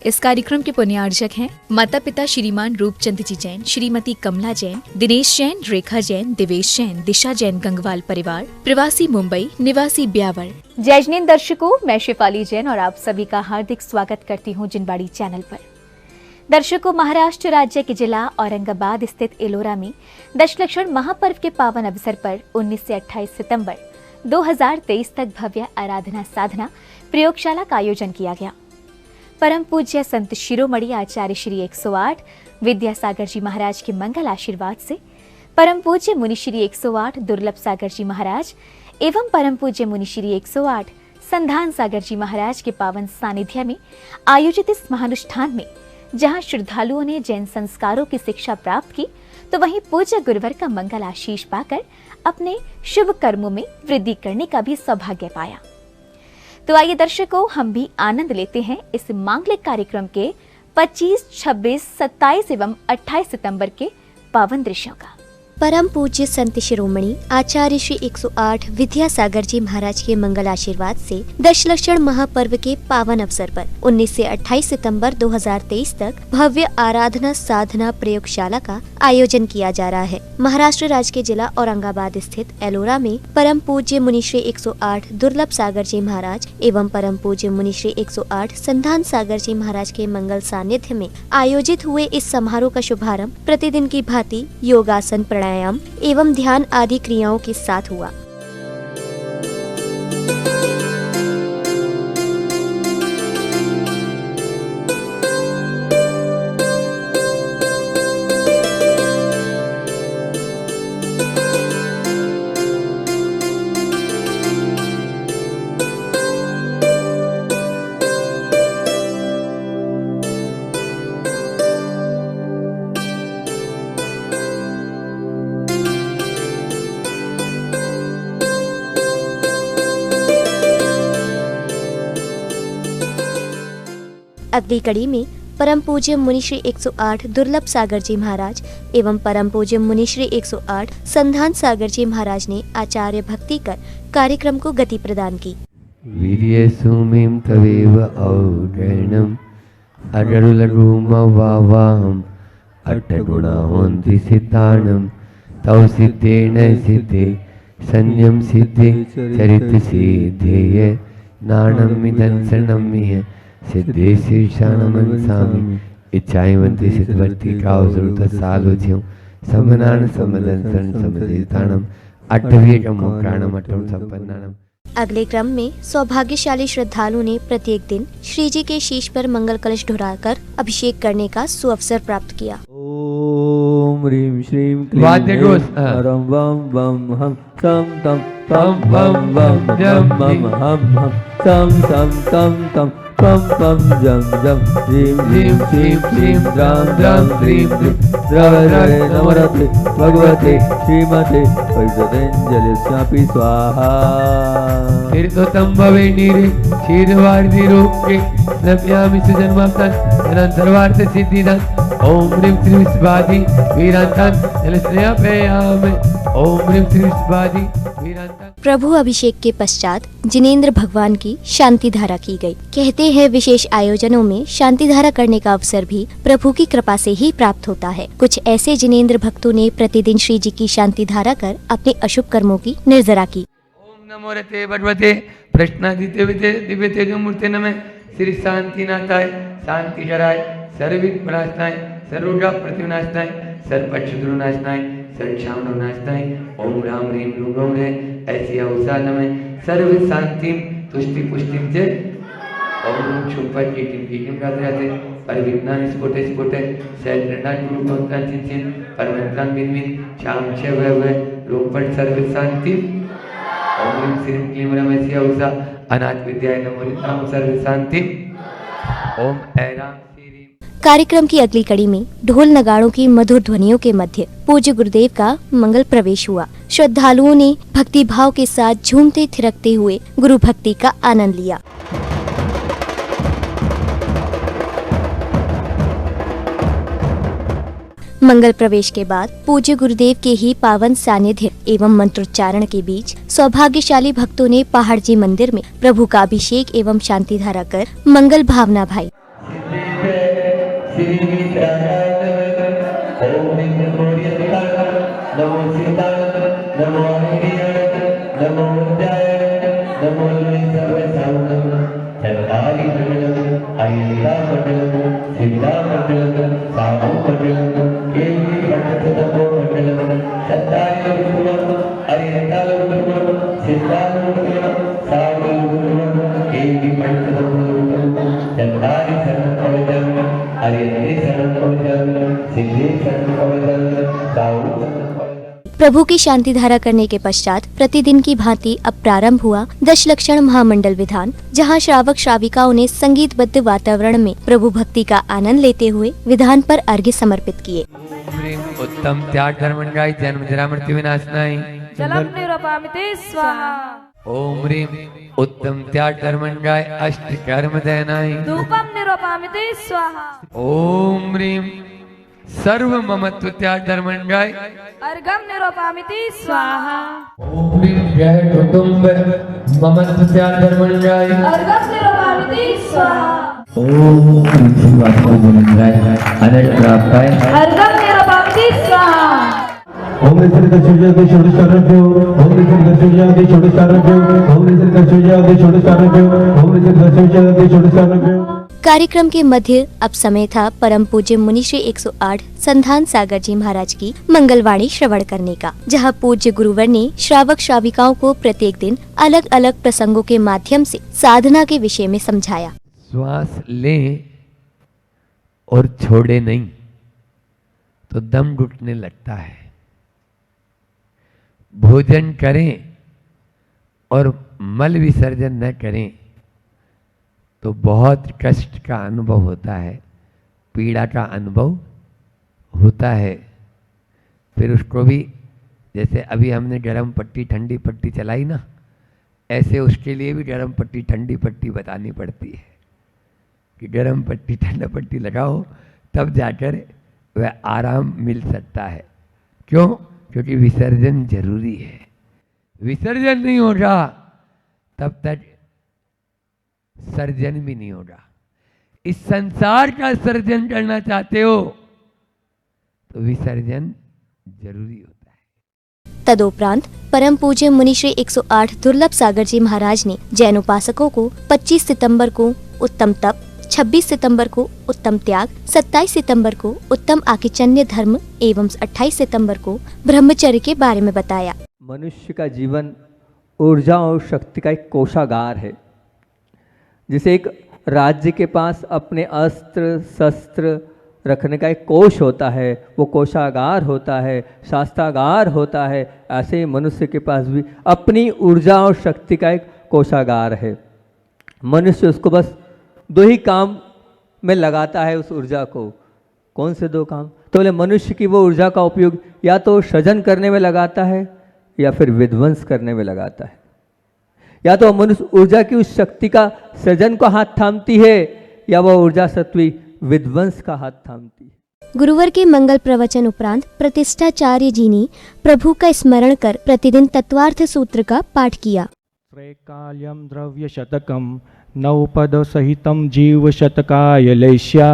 इस कार्यक्रम के पुण्यार्जक हैं माता पिता श्रीमान रूपचंद जी जैन, श्रीमती कमला जैन, दिनेश जैन, रेखा जैन, दिवेश जैन, दिशा जैन गंगवाल परिवार, प्रवासी मुंबई, निवासी ब्यावर। जय जिनेंद्र दर्शकों, मैं शेफाली जैन और आप सभी का हार्दिक स्वागत करती हूँ जिनबाड़ी चैनल पर। दर्शकों, महाराष्ट्र राज्य के जिला औरंगाबाद स्थित एलोरा में दशलक्षण महापर्व के पावन अवसर पर 19 से 28 सितंबर 2023 तक भव्य आराधना साधना प्रयोगशाला का आयोजन किया गया। परम पूज्य संत शिरोमणि आचार्य श्री 108 विद्यासागर जी महाराज के मंगल आशीर्वाद से परम पूज्य मुनि श्री 108 दुर्लभ सागर जी महाराज एवं परम पूज्य मुनि श्री 108 संधान सागर जी महाराज के पावन सानिध्य में आयोजित इस महानुष्ठान में जहां श्रद्धालुओं ने जैन संस्कारों की शिक्षा प्राप्त की, तो वहीं पूज्य गुरुवर का मंगल आशीष पाकर अपने शुभ कर्मों में वृद्धि करने का भी सौभाग्य पाया। तो आइए दर्शकों, हम भी आनंद लेते हैं इस मांगलिक कार्यक्रम के 25, 26, 27 एवं 28 सितंबर के पावन दृश्यों का। परम पूज्य संत शिरोमणि आचार्य श्री 108 विद्यासागर जी महाराज के मंगल आशीर्वाद से दशलक्षण महापर्व के पावन अवसर पर 19 से 28 सितंबर 2023 तक भव्य आराधना साधना प्रयोगशाला का आयोजन किया जा रहा है। महाराष्ट्र राज्य के जिला औरंगाबाद स्थित एलोरा में परम पूज्य मुनि श्री 108 दुर्लभ सागर जी महाराज एवं परम पूज्य मुनि श्री 108 संधान सागर जी महाराज के मंगल सानिध्य में आयोजित हुए इस समारोह का शुभारंभ प्रतिदिन की भांति योगासन, प्राणायाम एवं ध्यान आदि क्रियाओं के साथ हुआ। अगली कड़ी में परम पूज्य मुनि श्री 108 दुर्लभ सागर जी महाराज एवं परम पूज्य मुनि श्री 108 संधान सागर जी महाराज ने आचार्य भक्ति कर कार्यक्रम को गति प्रदान की। वीर्ये सुमिं तवेव औरणम् अडरुलरूमवावाहम् अट्टगुणावन्ति सिद्धाणम् तौ सिद्धेन सिद्धे संयम सिद्धे चरित सिद्धेय नाणमिदं शरणमिह सिद्धे शीर्षाणमंसामि इच्छायवन्ति सिद्धवर्ति कावसुरत सालोच्यं समनान समदंसन समदिताणम् अट्टवीकमोक्राणम् अट्टं संपन्नाणम्। अगले क्रम में सौभाग्यशाली श्रद्धालुओं ने प्रत्येक दिन श्री जी के शीश पर मंगल कलश ढुराकर अभिषेक करने का सुअवसर प्राप्त किया। ओम ह्रीं श्रीं क्लीं परम वम वम हम तम तम तम वम वम जम मम हम तम तम तम तम पम पम जम जम ह्रीं ह्रीं श्रीं क्लीं द्रां द्रां ह्रीं ह्रीं द्रवरे नमरते भगवते श्रीमते परिषदेञ्जलिस्यापि स्वाहा। तीर्थोत्तम भवे नीरे क्षीरवारिधि रूपे नम्यामि सुजन्माप्तान् धनं सर्वार्थ सिद्धिदान् ओम ह्रीं श्रीं स्वाधि वीरान्तान् जलस्नेहापयामि ओम ह्रीं श्रीं स्वाधि वीरान्तान्। प्रभु अभिषेक के पश्चात जिनेंद्र भगवान की शांति धारा की गई। कहते हैं विशेष आयोजनों में शांति धारा करने का अवसर भी प्रभु की कृपा से ही प्राप्त होता है। कुछ ऐसे जिनेंद्र भक्तों ने प्रतिदिन श्री जी की शांति धारा कर अपने अशुभ कर्मों की निर्जरा की। ओम नमो रते भगवते प्रश्नादित्य दिव्य तेजोमूर्ते नमः श्री शांतिनाथाय शांतिकराय सर्वविघ्ननाशनाय सर्वरोग प्रतिविनाशनाय सर्वपक्षद्रोनाशनाय सर्वक्षामनाशनाय ओम राम ह्रीं रूम रे ऐसी अवसा नमः सर्व शांति तुष्टि पुष्टि च ओम छुपा कीटिम गाते परिविज्ञान स्फोटे शैलनाथ गुरुभक्तान चिंचिन परमंत्रान बिनबिन शाम छे वे रूपट सर्व शांति ओम ह्रीं श्रीं क्लीं रमैसी अवसा अनाथ विद्याय नमो नमः सर्व शांति ओम ऐराम। कार्यक्रम की अगली कड़ी में ढोल नगाड़ों की मधुर ध्वनियों के मध्य पूज्य गुरुदेव का मंगल प्रवेश हुआ। श्रद्धालुओं ने भक्ति भाव के साथ झूमते थिरकते हुए गुरु भक्ति का आनंद लिया। मंगल प्रवेश के बाद पूज्य गुरुदेव के ही पावन सानिध्य एवं मंत्रोच्चारण के बीच सौभाग्यशाली भक्तों ने पहाड़ जी मंदिर में प्रभु का अभिषेक एवं शांति धारा कर मंगल भावना भाई। श्री मित्राय नमः। ओम नमो यज्ञाय नमो सीताय नमो अग्नियाय नमो विद्याय नमो सर्वसाधनं चरतारि मंडलं अहिता मंडलं सिद्धा मंडलं साधु मंडलं केवि मंडलं मंडलं सत्तारि मंडलं अहिता मंडलं सिद्धा मंडलं साधु मंडलं केवि मंडलं चरतारि सर्वपवित्रं अहिते सर्वपवित्रं सिद्धे सर्वपवित्रं साधु। प्रभु की शांति धारा करने के पश्चात प्रतिदिन की भांति अब प्रारंभ हुआ दशलक्षण महामंडल विधान, जहां श्रावक श्राविकाओं ने संगीतबद्ध वातावरण में प्रभु भक्ति का आनंद लेते हुए विधान पर अर्घ्य समर्पित किए। उत्तम त्याग धर्मंगाय जन्म जरा मृत्यु विनाशनाय जलम निरपामिते स्वाहा। ओम ह्रीं उत्तम त्याग धर्मंगाय अष्ट कर्म दयनाय धूपम निरपामिते स्वाहा। ओम ह्रीं सर्व ममत्व त्याग धर्मंगाय अर्घम निरपामिते स्वाहा। ओम ह्रीं जय कुटुंब ममत्व त्याग धर्मंगाय अर्घम निरपामिते स्वाहा। ओम ह्रीं वास्तव धर्मंगाय अनंत प्राप्ताय अर्घम निरपामिते स्वाहा। ओम ऋषि कछुजा के छोड़ सारभ्यो ओम ऋषि कछुजा के छोड़ सारभ्यो ओम ऋषि कछुजा के छोड़ सारभ्यो ओम ऋषि कछुजा के छोड़ सारभ्यो। कार्यक्रम के मध्य अब समय था परम पूज्य मुनि श्री 108 संधान सागर जी महाराज की मंगलवाणी श्रवण करने का, जहां पूज्य गुरुवर ने श्रावक श्राविकाओं को प्रत्येक दिन अलग अलग प्रसंगों के माध्यम से साधना के विषय में समझाया। श्वास लें और छोड़े नहीं तो दम घुटने लगता है। भोजन करें और मल विसर्जन न करें तो बहुत कष्ट का अनुभव होता है, पीड़ा का अनुभव होता है। फिर उसको भी जैसे अभी हमने गर्म पट्टी ठंडी पट्टी चलाई ना, ऐसे उसके लिए भी गर्म पट्टी ठंडी पट्टी बतानी पड़ती है कि गर्म पट्टी ठंडा पट्टी लगाओ, तब जाकर वह आराम मिल सकता है। क्यों? क्योंकि विसर्जन जरूरी है। विसर्जन नहीं होगा तब तक सर्जन भी नहीं होगा। इस संसार का सर्जन करना चाहते हो तो विसर्जन जरूरी होता है। तदोपरांत परम पूज्य मुनि श्री 108 दुर्लभ सागर जी महाराज ने जैन उपासकों को 25 सितंबर को उत्तम तप, 26 सितंबर को उत्तम त्याग, 27 सितंबर को उत्तम आकिचन्य धर्म एवं 28 सितंबर को ब्रह्मचर्य के बारे में बताया। मनुष्य का जीवन ऊर्जा और शक्ति का एक कोषागार है। जिसे एक राज्य के पास अपने अस्त्र शस्त्र रखने का एक कोष होता है, वो कोषागार होता है, शास्त्रागार होता है, ऐसे ही मनुष्य के पास भी अपनी ऊर्जा और शक्ति का एक कोषागार है। मनुष्य उसको बस दो ही काम में लगाता है उस ऊर्जा को। कौन से दो काम? तो बोले मनुष्य की वो ऊर्जा का उपयोग या तो सृजन करने में लगाता है या फिर विध्वंस करने में लगाता है। या तो मनुष्य ऊर्जा की उस शक्ति का सृजन को हाथ थामती है या वह ऊर्जा सत्वी विध्वंस का हाथ थामती है। गुरुवर के मंगल प्रवचन उपरांत प्रतिष्ठाचार्य जी ने प्रभु का स्मरण कर प्रतिदिन तत्वार्थ सूत्र का पाठ किया। त्रैकाल्यं द्रव्य शतकम नवपद सहितं जीव शतकाय लैष्या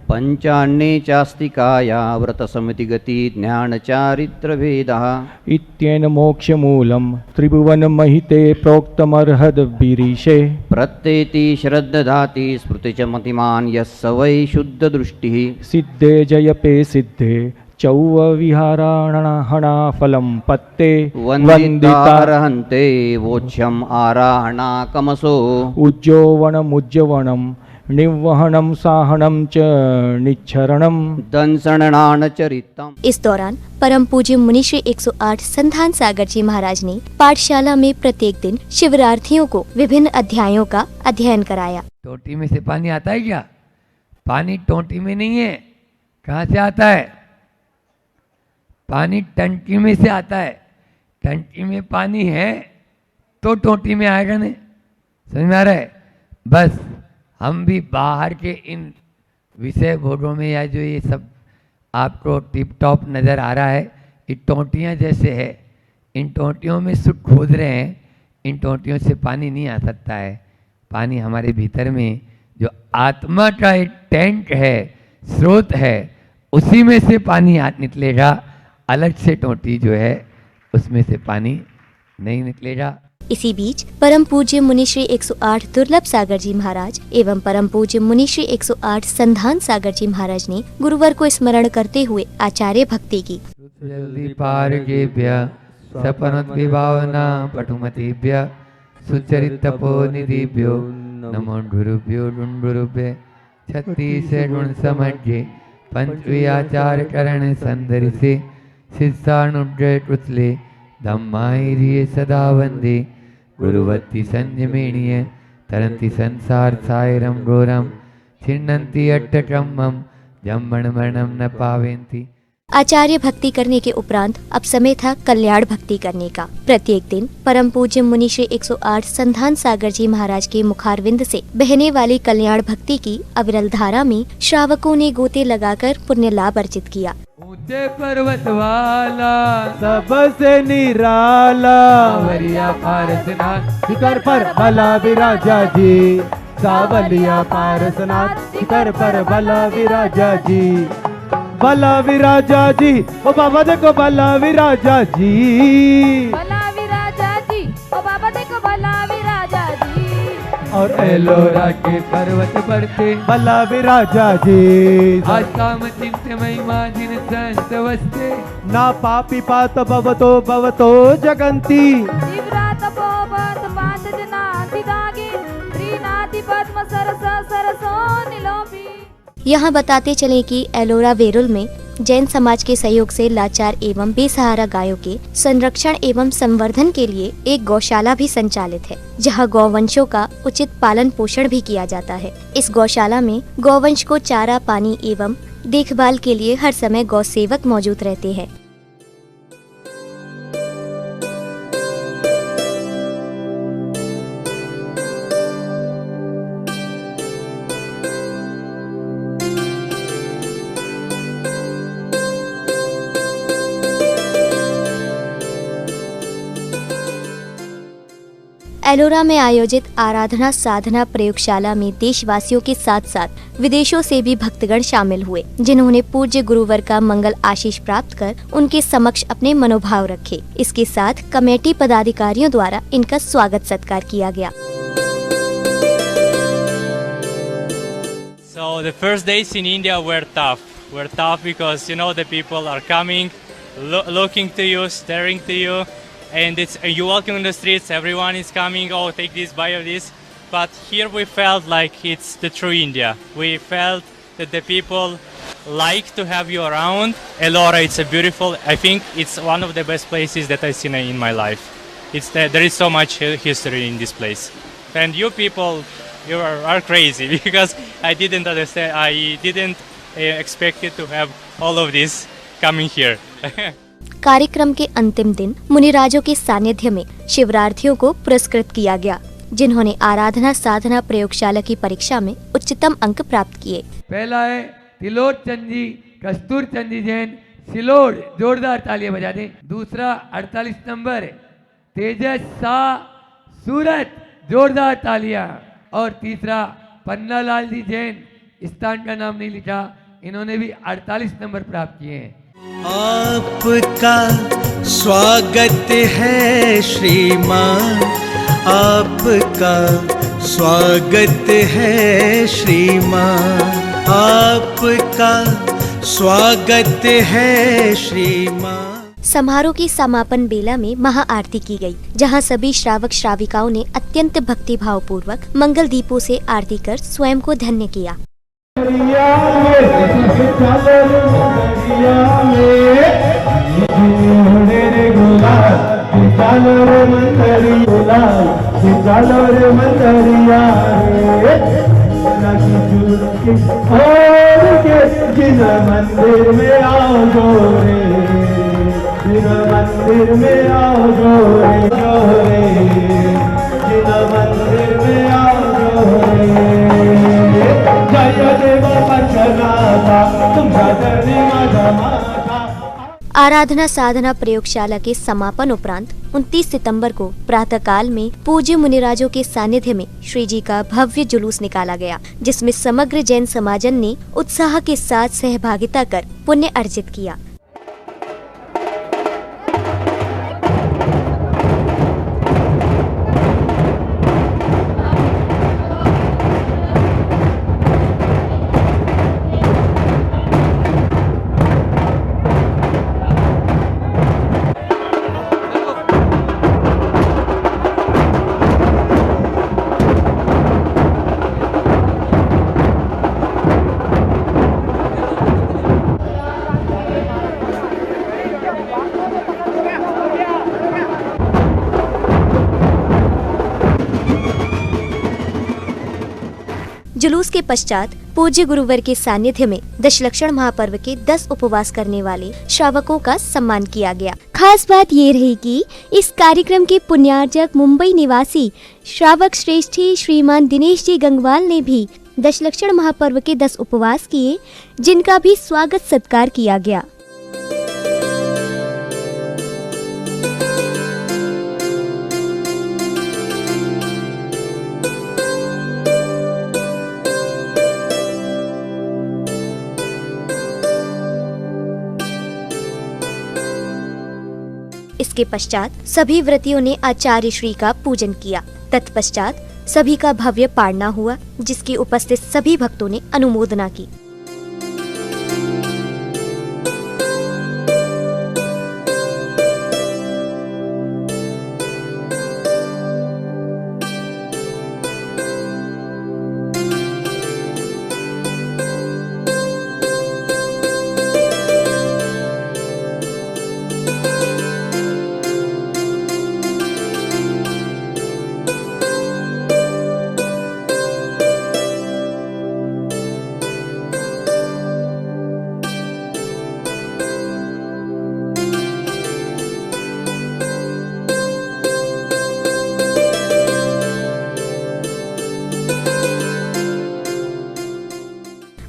पंचान्ने चास्तिकाया व्रत समिति गति ज्ञान चारित्र भेदः इत्येन मोक्षमूलं त्रिभुवन महिते प्रोक्तमर्हद विरीशे प्रत्येति श्रद्धधाति स्मृति च मतिमान् यस्य वै शुद्ध दृष्टिः सिद्धे जयपे सिद्धे चौव विहाराहणा फलं पत्ते वन्दितारहन्ते वोच्यम् आराहणा कमसो उज्जोवनमुज्जवनं निवहनम साहनम च निच्छरणम दंसणान चरितम। इस दौरान परम पूज्य मुनि श्री 108 संधान सागर जी महाराज ने पाठशाला में प्रत्येक दिन शिवरार्थियों को विभिन्न अध्यायों का अध्ययन कराया। टोटी में से पानी आता है क्या? पानी टोटी में नहीं है। कहाँ से आता है? पानी टंकी में से आता है। टंकी में पानी है तो टोटी में आएगा नहीं। समझ में आ रहा है? बस हम भी बाहर के इन विषय भोगों में या जो ये सब आपको टिप टॉप नज़र आ रहा है, ये टोंटियाँ जैसे है। इन टोंटियों में सुख खोज रहे हैं, इन टोंटियों से पानी नहीं आ सकता है। पानी हमारे भीतर में जो आत्मा का एक टैंक है, स्रोत है, उसी में से पानी निकलेगा, अलग से टोटी जो है उसमें से पानी नहीं निकलेगा। इसी बीच परम पूज्य मुनि श्री 108 दुर्लभ सागर जी महाराज एवं परम पूज्य मुनि श्री 108 संधान सागर जी महाराज ने गुरुवर को स्मरण करते हुए आचार्य भक्ति की। जल्दी पारगेभ्य सपनोद्विभावना पटुमतीभ्य सुचरित तपोनिधिभ्यो नमो गुरुभ्यो गुरुभ्य 36 गुण समज्ञे पंचवी आचार करण संदर्शे शिष्यानुग्रह कुशले धम्माहिरिये सदा वंदे गुरुवत्ति संयमेणीय तरंति संसार सायरम घोरम छिन्नन्ति अट्टकम्मम जम्मण मरणम न पावेन्ति। आचार्य भक्ति करने के उपरांत अब समय था कल्याण भक्ति करने का। प्रत्येक दिन परम पूज्य मुनि श्री 108 संधान सागर जी महाराज के मुखारविंद से बहने वाली कल्याण भक्ति की अविरल धारा में श्रावकों ने गोते लगाकर पुण्य लाभ अर्जित किया। ऊंचे पर्वत वाला सबसे निराला सावरिया पारसनाथ शिखर पर भला विराजा जी, सावलिया पारसनाथ शिखर पर भला विराजा जी, भला विराजा जी, ओ बाबा देखो भला विराजा जी, भला विराजा जी, ओ बाबा देखो भला विराजा जी। और एलोरा के पर्वत बढ़ते भला विराजा जी, आसाम चिंत महिमा जिन संत वस्ते ना पापी पात भवतो जगंती, शिवरा तपोवत पांच जनाति दागे त्रिनाति पद्म सरस सरसो निलोपी। यहाँ बताते चले कि एलोरा वेरुल में जैन समाज के सहयोग से लाचार एवं बेसहारा गायों के संरक्षण एवं संवर्धन के लिए एक गौशाला भी संचालित है, जहाँ गौवंशों का उचित पालन पोषण भी किया जाता है। इस गौशाला में गौवंश को चारा, पानी एवं देखभाल के लिए हर समय गौ सेवक मौजूद रहते हैं। एलोरा में आयोजित आराधना साधना प्रयोगशाला में देशवासियों के साथ साथ विदेशों से भी भक्तगण शामिल हुए, जिन्होंने पूज्य गुरुवर का मंगल आशीष प्राप्त कर उनके समक्ष अपने मनोभाव रखे। इसके साथ कमेटी पदाधिकारियों द्वारा इनका स्वागत सत्कार किया गया। So the first days in India were tough. Were tough because the people are coming, looking to you, staring to you. And you walking in the streets, everyone is coming, oh, take this, buy this. But here we felt like it's the true India. We felt that the people like to have you around. Ellora, it's a beautiful, I think it's one of the best places that I've seen in my life. There is so much history in this place. And you people, you are crazy because I didn't understand, I didn't expect it to have all of this coming here. कार्यक्रम के अंतिम दिन मुनिराजों के सानिध्य में शिवरार्थियों को पुरस्कृत किया गया, जिन्होंने आराधना साधना प्रयोगशाला की परीक्षा में उच्चतम अंक प्राप्त किए। पहला है तिलोर चंद जी, कस्तूर चंद जी जैन, सिलोड़, जोरदार तालियां बजा दें। दूसरा 48 नंबर तेजस शाह, सूरत, जोरदार तालियां। और तीसरा पन्ना लाल जी जैन, स्थान का नाम नहीं लिखा, इन्होंने भी 48 नंबर प्राप्त किए हैं। आपका स्वागत है श्रीमान, आपका स्वागत है श्रीमान, आपका स्वागत है श्रीमान। समारोह की समापन बेला में महाआरती की गई, जहां सभी श्रावक श्राविकाओं ने अत्यंत भक्ति भाव पूर्वक मंगल दीपों से आरती कर स्वयं को धन्य किया। मंदिर में आओ गोरे, मंदिर में आओ गोरे, गोरे मंदिर में आओ गोरे। आराधना साधना प्रयोगशाला के समापन उपरांत 29 सितंबर को प्रातःकाल में पूज्य मुनिराजों के सानिध्य में श्री जी का भव्य जुलूस निकाला गया, जिसमें समग्र जैन समाजन ने उत्साह के साथ सहभागिता कर पुण्य अर्जित किया। जुलूस के पश्चात पूज्य गुरुवर के सानिध्य में दशलक्षण महापर्व के 10 उपवास करने वाले श्रावकों का सम्मान किया गया। खास बात ये रही कि इस कार्यक्रम के पुण्यार्जक मुंबई निवासी श्रावक श्रेष्ठी श्रीमान दिनेश जी गंगवाल ने भी दशलक्षण महापर्व के 10 उपवास किए, जिनका भी स्वागत सत्कार किया गया। इसके पश्चात सभी व्रतियों ने आचार्य श्री का पूजन किया। तत्पश्चात सभी का भव्य पारणा हुआ, जिसकी उपस्थित सभी भक्तों ने अनुमोदना की।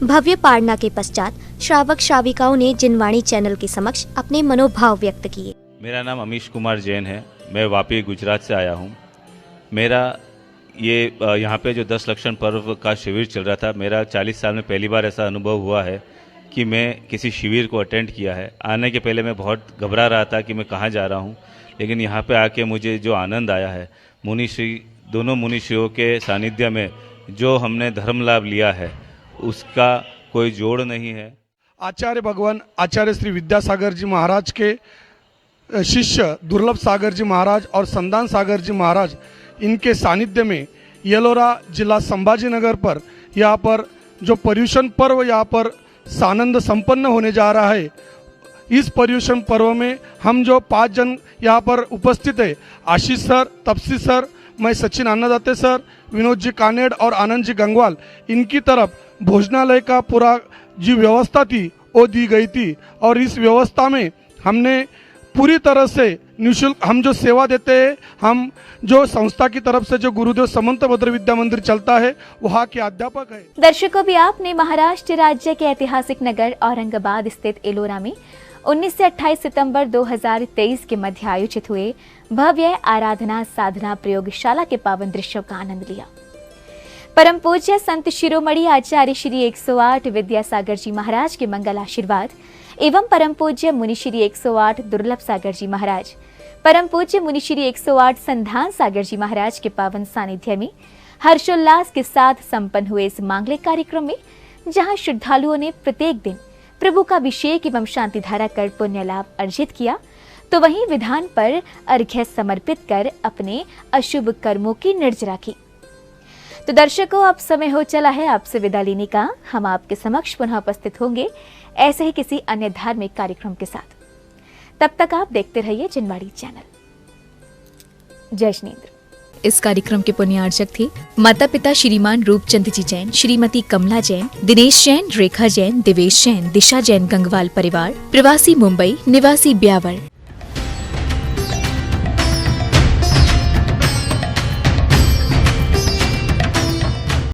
भव्य पारणा के पश्चात श्रावक श्राविकाओं ने जिनवाणी चैनल के समक्ष अपने मनोभाव व्यक्त किए। मेरा नाम अमीश कुमार जैन है। मैं वापी गुजरात से आया हूँ। मेरा ये यहाँ पे जो 10 लक्षण पर्व का शिविर चल रहा था, मेरा 40 साल में पहली बार ऐसा अनुभव हुआ है कि मैं किसी शिविर को अटेंड किया है। आने के पहले मैं बहुत घबरा रहा था कि मैं कहाँ जा रहा हूँ, लेकिन यहाँ पे आके मुझे जो आनंद आया है, दोनों मुनिश्रियों के सानिध्य में जो हमने धर्म लाभ लिया है उसका कोई जोड़ नहीं है। आचार्य भगवान आचार्य श्री विद्यासागर जी महाराज के शिष्य दुर्लभ सागर जी महाराज और संदान सागर जी महाराज, इनके सानिध्य में येलोरा जिला संभाजीनगर पर यहाँ पर जो पर्युषण पर्व यहाँ पर सानंद संपन्न होने जा रहा है। इस पर्युषण पर्व में हम जो 5 जन यहाँ पर उपस्थित है, आशीष सर, तपसी सर, मैं सचिन अन्नदाते सर, विनोद जी कानेड़ और आनंद जी गंगवाल, इनकी तरफ भोजनालय का पूरा जो व्यवस्था थी वो दी गई थी। और इस व्यवस्था में हमने पूरी तरह से निःशुल्क हम जो सेवा देते हैं, हम जो संस्था की तरफ से जो गुरुदेव समंत भद्र विद्या मंदिर चलता है वहाँ के अध्यापक है। दर्शकों, भी आपने महाराष्ट्र राज्य के ऐतिहासिक नगर औरंगाबाद स्थित एलोरा में 19 से 28 सितंबर 2023 के मध्य आयोजित हुए भव्य आराधना साधना प्रयोगशाला के पावन दृश्यों का आनंद लिया। परम पूज्य संत शिरोमणि आचार्य श्री 108 विद्यासागर जी महाराज के मंगल आशीर्वाद एवं परम पूज्य मुनि श्री 108 दुर्लभ सागर जी महाराज, परम पूज्य मुनि श्री 108 संधान सागर जी महाराज के पावन सानिध्य में हर्षोल्लास के साथ संपन्न हुए इस मांगलिक कार्यक्रम में, जहां श्रद्धालुओं ने प्रत्येक दिन प्रभु का अभिषेक एवं शांति धारा कर पुण्य लाभ अर्जित किया, तो वहीं विधान पर अर्घ्य समर्पित कर अपने अशुभ कर्मों की निर्जरा की। तो दर्शकों, अब समय हो चला है आपसे विदा लेने का। हम आपके समक्ष पुनः उपस्थित होंगे ऐसे ही किसी अन्य धार्मिक कार्यक्रम के साथ। तब तक आप देखते रहिए जिनवाणी चैनल। जय श्रीनेन्द्र। इस कार्यक्रम के पुण्यार्चक थे माता पिता श्रीमान रूपचंद जी जैन, श्रीमती कमला जैन, दिनेश जैन, रेखा जैन, देवेश जैन, दिशा जैन गंगवाल परिवार, प्रवासी मुंबई, निवासी ब्यावर।